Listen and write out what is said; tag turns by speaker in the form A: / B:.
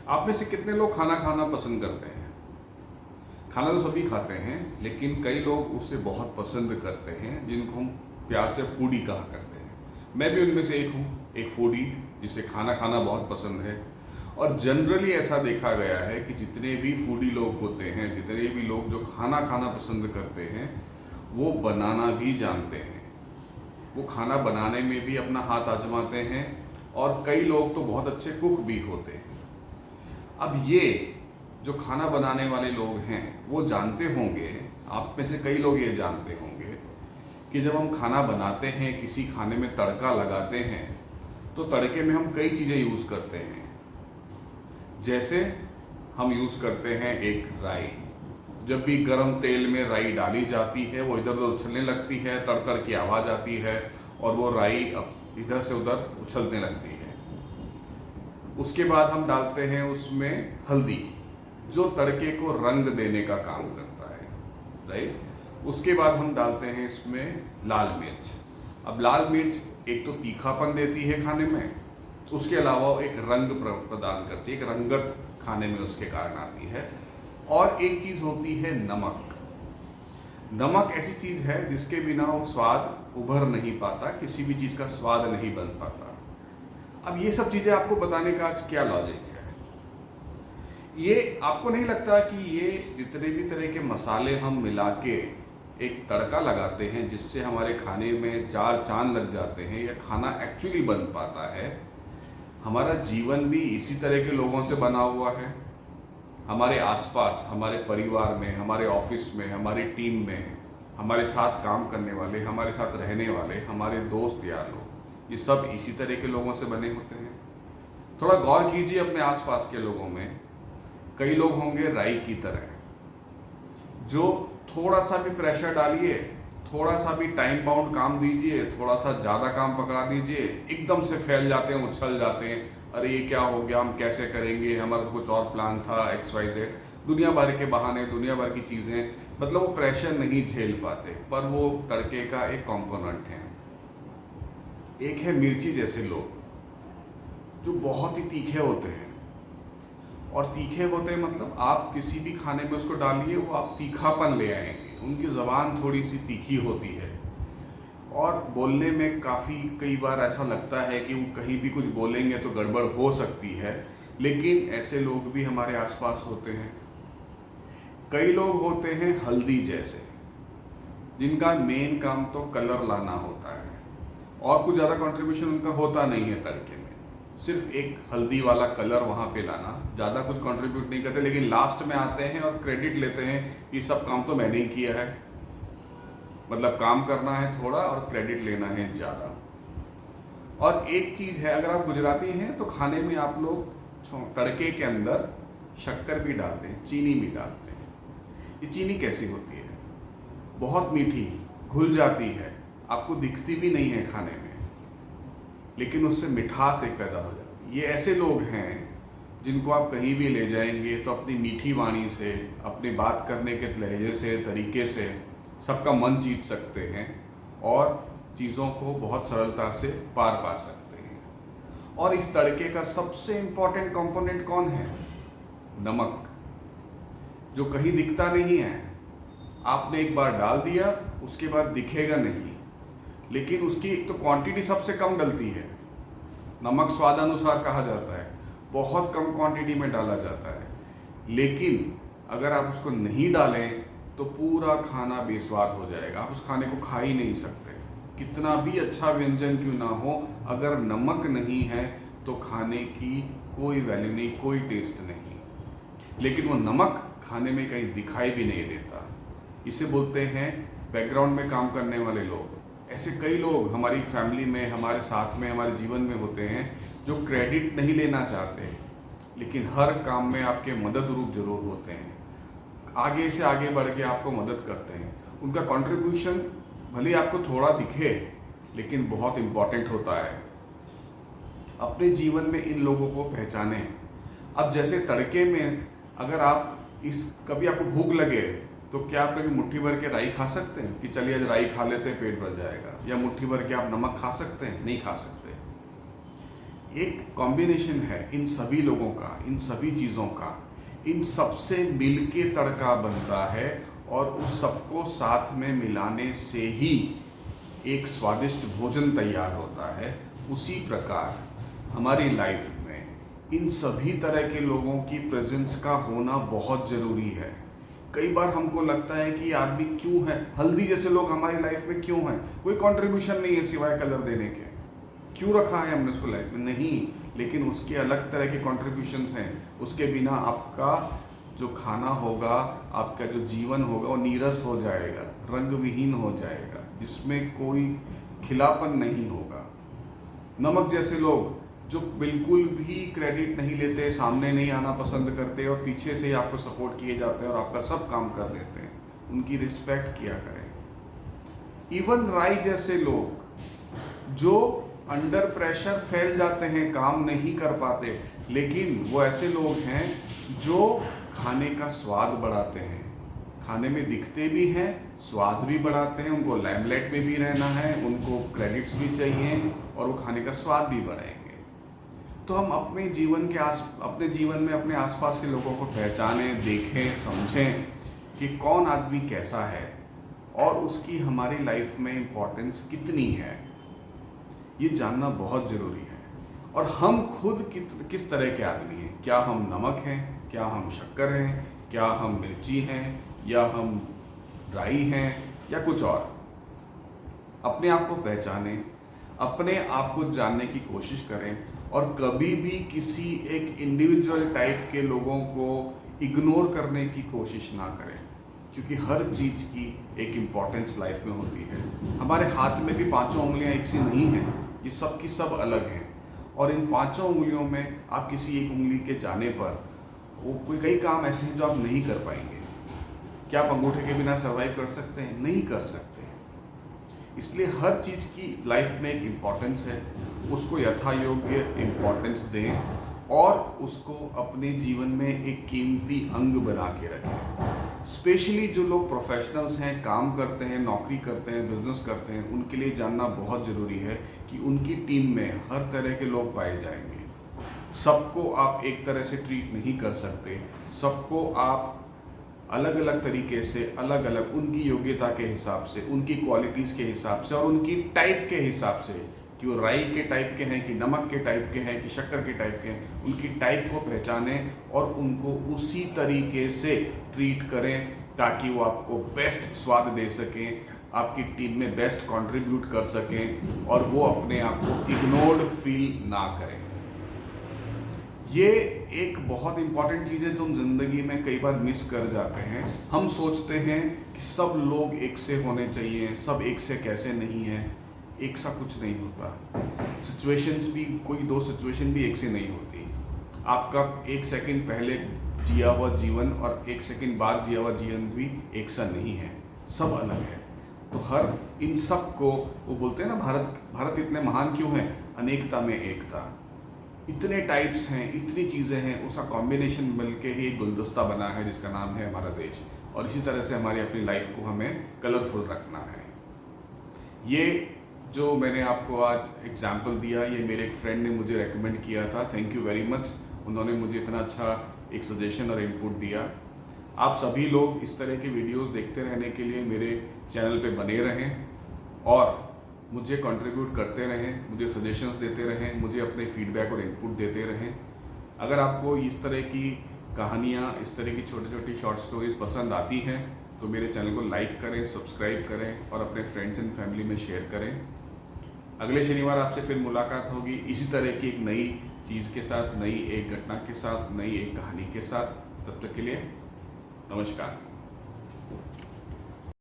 A: आप में से कितने लोग खाना खाना पसंद करते हैं? खाना तो सभी खाते हैं, लेकिन कई लोग उसे बहुत पसंद करते हैं, जिनको हम प्यार से फूडी कहा करते हैं। मैं भी उनमें से एक हूँ, एक फूडी जिसे खाना खाना बहुत पसंद है। और जनरली ऐसा देखा गया है कि जितने भी फूडी लोग होते हैं, जितने भी लोग जो खाना खाना पसंद करते हैं, वो बनाना भी जानते हैं। वो खाना बनाने में भी अपना हाथ आजमाते हैं, और कई लोग तो बहुत अच्छे कुक भी होते हैं। अब ये जो खाना बनाने वाले लोग हैं वो जानते होंगे, आप में से कई लोग ये जानते होंगे कि जब हम खाना बनाते हैं, किसी खाने में तड़का लगाते हैं, तो तड़के में हम कई चीज़ें यूज़ करते हैं। जैसे हम यूज़ करते हैं एक राई। जब भी गरम तेल में राई डाली जाती है, वो इधर उधर उछलने लगती है, तड़ की आवाज़ आती है और वो राई अब इधर से उधर उछलने लगती है। उसके बाद हम डालते हैं उसमें हल्दी, जो तड़के को रंग देने का काम करता है, राइट। उसके बाद हम डालते हैं इसमें लाल मिर्च। अब लाल मिर्च एक तो तीखापन देती है खाने में, उसके अलावा एक रंग प्रदान करती है, एक रंगत खाने में उसके कारण आती है। और एक चीज़ होती है नमक। नमक ऐसी चीज़ है जिसके बिना वो स्वाद उभर नहीं पाता, किसी भी चीज़ का स्वाद नहीं बन पाता। अब ये सब चीज़ें आपको बताने का आज क्या लॉजिक है? ये आपको नहीं लगता कि ये जितने भी तरह के मसाले हम मिला के एक तड़का लगाते हैं, जिससे हमारे खाने में चार चांद लग जाते हैं, या खाना एक्चुअली बन पाता है? हमारा जीवन भी इसी तरह के लोगों से बना हुआ है। हमारे आसपास, हमारे परिवार में, हमारे ऑफिस में, हमारी टीम में, हमारे साथ काम करने वाले, हमारे साथ रहने वाले, हमारे दोस्त यार लोग, ये सब इसी तरह के लोगों से बने होते हैं। थोड़ा गौर कीजिए अपने आसपास के लोगों में। कई लोग होंगे राई की तरह, जो थोड़ा सा भी प्रेशर डालिए, थोड़ा सा भी टाइम बाउंड काम दीजिए, थोड़ा सा ज़्यादा काम पकड़ा दीजिए, एकदम से फैल जाते हैं, उछल जाते हैं। अरे ये क्या हो गया, हम कैसे करेंगे, हमारा तो कुछ और प्लान था, XYZ, दुनिया भर के बहाने, दुनिया भर की चीज़ें। मतलब वो प्रेशर नहीं झेल पाते, पर वो तड़के का एक कंपोनेंट है। एक है मिर्ची जैसे लोग, जो बहुत ही तीखे होते हैं। और तीखे होते हैं मतलब आप किसी भी खाने में उसको डालिए, वो आप तीखापन ले आएंगे। उनकी ज़बान थोड़ी सी तीखी होती है, और बोलने में काफ़ी कई बार ऐसा लगता है कि वो कहीं भी कुछ बोलेंगे तो गड़बड़ हो सकती है। लेकिन ऐसे लोग भी हमारे आसपास होते हैं। कई लोग होते हैं हल्दी जैसे, जिनका मेन काम तो कलर लाना होता है, और कुछ ज़्यादा कंट्रीब्यूशन उनका होता नहीं है तड़के में। सिर्फ एक हल्दी वाला कलर वहाँ पे लाना, ज़्यादा कुछ कंट्रीब्यूट नहीं करते, लेकिन लास्ट में आते हैं और क्रेडिट लेते हैं कि सब काम तो मैंने ही किया है। मतलब काम करना है थोड़ा और क्रेडिट लेना है ज़्यादा। और एक चीज़ है, अगर आप गुजराती हैं तो खाने में आप लोग तड़के के अंदर शक्कर भी डालते हैं, चीनी भी डालते हैं। ये चीनी कैसी होती है? बहुत मीठी, घुल जाती है, आपको दिखती भी नहीं है खाने में, लेकिन उससे मिठास एक पैदा हो जाती है। ये ऐसे लोग हैं जिनको आप कहीं भी ले जाएंगे तो अपनी मीठी वाणी से, अपनी बात करने के लहजे से, तरीके से सबका मन जीत सकते हैं, और चीज़ों को बहुत सरलता से पार पा सकते हैं। और इस तड़के का सबसे इम्पोर्टेंट कंपोनेंट कौन है? नमक, जो कहीं दिखता नहीं है। आपने एक बार डाल दिया, उसके बाद दिखेगा नहीं, लेकिन उसकी एक तो क्वांटिटी सबसे कम डलती है। नमक स्वादानुसार कहा जाता है, बहुत कम क्वांटिटी में डाला जाता है। लेकिन अगर आप उसको नहीं डालें तो पूरा खाना बेस्वाद हो जाएगा, आप उस खाने को खा ही नहीं सकते। कितना भी अच्छा व्यंजन क्यों ना हो, अगर नमक नहीं है तो खाने की कोई वैल्यू नहीं, कोई टेस्ट नहीं। लेकिन वो नमक खाने में कहीं दिखाई भी नहीं देता। इसे बोलते हैं बैकग्राउंड में काम करने वाले लोग। ऐसे कई लोग हमारी फैमिली में, हमारे साथ में, हमारे जीवन में होते हैं, जो क्रेडिट नहीं लेना चाहते, लेकिन हर काम में आपके मदद रूप जरूर होते हैं, आगे से आगे बढ़ के आपको मदद करते हैं। उनका कंट्रीब्यूशन भले आपको थोड़ा दिखे, लेकिन बहुत इम्पॉर्टेंट होता है। अपने जीवन में इन लोगों को पहचानें। अब जैसे तड़के में अगर आप कभी आपको भूख लगे तो क्या आप कभी मुट्ठी भर के राई खा सकते हैं कि चलिए आज राई खा लेते हैं, पेट भर जाएगा? या मुट्ठी भर के आप नमक खा सकते हैं? नहीं खा सकते। एक कॉम्बिनेशन है इन सभी लोगों का, इन सभी चीज़ों का, इन सबसे मिलके तड़का बनता है और उस सबको साथ में मिलाने से ही एक स्वादिष्ट भोजन तैयार होता है। उसी प्रकार हमारी लाइफ में इन सभी तरह के लोगों की प्रेजेंस का होना बहुत ज़रूरी है। कई बार हमको लगता है कि आदमी क्यों है, हल्दी जैसे लोग हमारी लाइफ में क्यों हैं, कोई कंट्रीब्यूशन नहीं है सिवाय कलर देने के, क्यों रखा है हमने उसको लाइफ में, नहीं, लेकिन उसके अलग तरह के कंट्रीब्यूशंस हैं। उसके बिना आपका जो खाना होगा, आपका जो जीवन होगा वो नीरस हो जाएगा, रंग विहीन हो जाएगा, जिसमें कोई खिलापन नहीं होगा। नमक जैसे लोग जो बिल्कुल भी क्रेडिट नहीं लेते, सामने नहीं आना पसंद करते और पीछे से ही आपको सपोर्ट किए जाते हैं और आपका सब काम कर लेते हैं, उनकी रिस्पेक्ट किया करें। इवन राई जैसे लोग जो अंडर प्रेशर फैल जाते हैं, काम नहीं कर पाते, लेकिन वो ऐसे लोग हैं जो खाने का स्वाद बढ़ाते हैं, खाने में दिखते भी हैं, स्वाद भी बढ़ाते हैं, उनको लाइमलाइट में भी रहना है, उनको क्रेडिट्स भी चाहिए और वो खाने का स्वाद भी बढ़ाएंगे। तो हम अपने जीवन में अपने आसपास के लोगों को पहचानें, देखें, समझें कि कौन आदमी कैसा है और उसकी हमारी लाइफ में इम्पोर्टेंस कितनी है, ये जानना बहुत ज़रूरी है। और हम खुद किस तरह के आदमी हैं, क्या हम नमक हैं, क्या हम शक्कर हैं, क्या हम मिर्ची हैं, या हम राई हैं, या कुछ और। अपने आप को पहचानें, अपने आप को जानने की कोशिश करें और कभी भी किसी एक इंडिविजुअल टाइप के लोगों को इग्नोर करने की कोशिश ना करें, क्योंकि हर चीज़ की एक इम्पोर्टेंस लाइफ में होती है। हमारे हाथ में भी पांचों उंगलियां एक सी नहीं हैं, ये सब की सब अलग हैं, और इन पांचों उंगलियों में आप किसी एक उंगली के जाने पर वो कोई कई काम ऐसे हैं जो आप नहीं कर पाएंगे। क्या आप अंगूठे के बिना सर्वाइव कर सकते हैं? नहीं कर सकते। इसलिए हर चीज़ की लाइफ में एक इम्पोर्टेंस है, उसको यथा योग्य इम्पोर्टेंस दें और उसको अपने जीवन में एक कीमती अंग बना के रखें। स्पेशली जो लोग प्रोफेशनल्स हैं, काम करते हैं, नौकरी करते हैं, बिजनेस करते हैं, उनके लिए जानना बहुत ज़रूरी है कि उनकी टीम में हर तरह के लोग पाए जाएंगे। सबको आप एक तरह से ट्रीट नहीं कर सकते, सबको आप अलग अलग तरीके से, अलग अलग उनकी योग्यता के हिसाब से, उनकी क्वालिटीज़ के हिसाब से और उनकी टाइप के हिसाब से, कि वो राई के टाइप के हैं, कि नमक के टाइप के हैं, कि शक्कर के टाइप के हैं, उनकी टाइप को पहचानें और उनको उसी तरीके से ट्रीट करें ताकि वो आपको बेस्ट स्वाद दे सकें, आपकी टीम में बेस्ट कंट्रीब्यूट कर सकें और वो अपने आप को इग्नोर्ड फील ना करें। ये एक बहुत इंपॉर्टेंट चीज़ है जो हम जिंदगी में कई बार मिस कर जाते हैं। हम सोचते हैं कि सब लोग एक से होने चाहिए, सब एक से कैसे नहीं है, एक सा कुछ नहीं होता। सिचुएशंस भी, कोई दो सिचुएशन भी एक से नहीं होती। आपका एक सेकंड पहले जिया हुआ जीवन और एक सेकंड बाद जिया हुआ जीवन भी एक सा नहीं है, सब अलग है। तो हर इन सब को, वो बोलते हैं ना, भारत इतने महान क्यों है? अनेकता में एकता। इतने टाइप्स हैं, इतनी चीज़ें हैं, उसका कॉम्बिनेशन मिलके ही एक गुलदस्ता बना है जिसका नाम है हमारा देश। और इसी तरह से हमारी अपनी लाइफ को हमें कलरफुल रखना है। ये जो मैंने आपको आज एग्जाम्पल दिया, ये मेरे एक फ्रेंड ने मुझे रेकमेंड किया था। थैंक यू वेरी मच, उन्होंने मुझे इतना अच्छा एक सजेशन और इनपुट दिया। आप सभी लोग इस तरह के वीडियोस देखते रहने के लिए मेरे चैनल पे बने रहें और मुझे कंट्रीब्यूट करते रहें, मुझे सजेशंस देते रहें, मुझे अपने फीडबैक और इनपुट देते रहें। अगर आपको इस तरह की कहानियाँ, इस तरह की छोटी छोटी शॉर्ट स्टोरीज पसंद आती हैं तो मेरे चैनल को लाइक करें, सब्सक्राइब करें और अपने फ्रेंड्स एंड फैमिली में शेयर करें। अगले शनिवार आपसे फिर मुलाकात होगी इसी तरह की एक नई चीज़ के साथ, नई एक घटना के साथ, नई एक कहानी के साथ। तब तक के लिए नमस्कार।